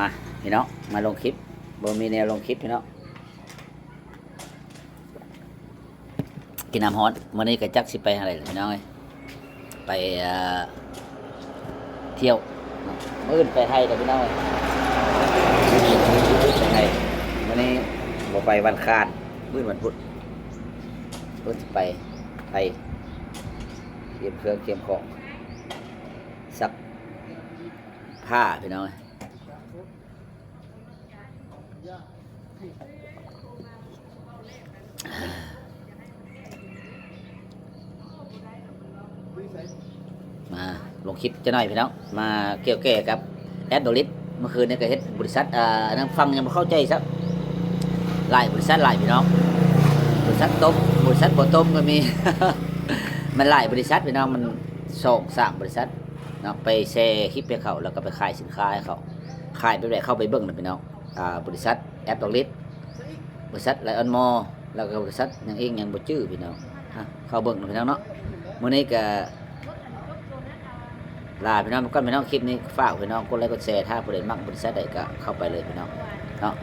มาพี่น้องมาลงคลิปบ่มีแนวลงคลิปพี่น้องกินน้ำฮ้อนมื้อนี้ก็จักสิไปอะไรล่ะพี่น้องเอ้ยไปเที่ยวมื้ออื่นไปไทยเด้อพี่น้องเอ้ยไปไทยมื้อนี้บ่ไปวันคานมื้อวันพุธพุธสิไปไทยเตรียมเครื่องเตรียมของซักผ้าพี่น้องเอ้ยมาลงคลิปจะหน่อยพี่น้องมาเกี่ยวแก่กับแอดโดลิสเมื่อคืนนี้ก็เฮ็ดบริษัทนั่งฟังยังไม่เข้าใจซักหลายบริษัทหลายพี่น้องบริษัทต้มบริษัทบ่ต้มก็มี มันหลายบริษัทพี่น้องมัน2-3บริษัทเนาะไปแชร์คลิปให้เขาแล้วก็ไปขายสินค้าให้เขาขายไปแบบเข้าไปเบิ่งนะพี่น้องบริษัทแอดโดลิสบริษัทไลออนมอแล้วก็บริษัทยังเองยังบ่ชื่อพี่น้องเข้าเบิ่งนะพี่น้องเนาะมื้อนี้ก็ลาพี่น้องก่อนพี่น้องคลิปนี้ฝากพี่น้องกดไลค์กดแชร์ถ้าผู้ใดมักบริษัทใดก็เข้าไปเลยพี่น้องเนาะ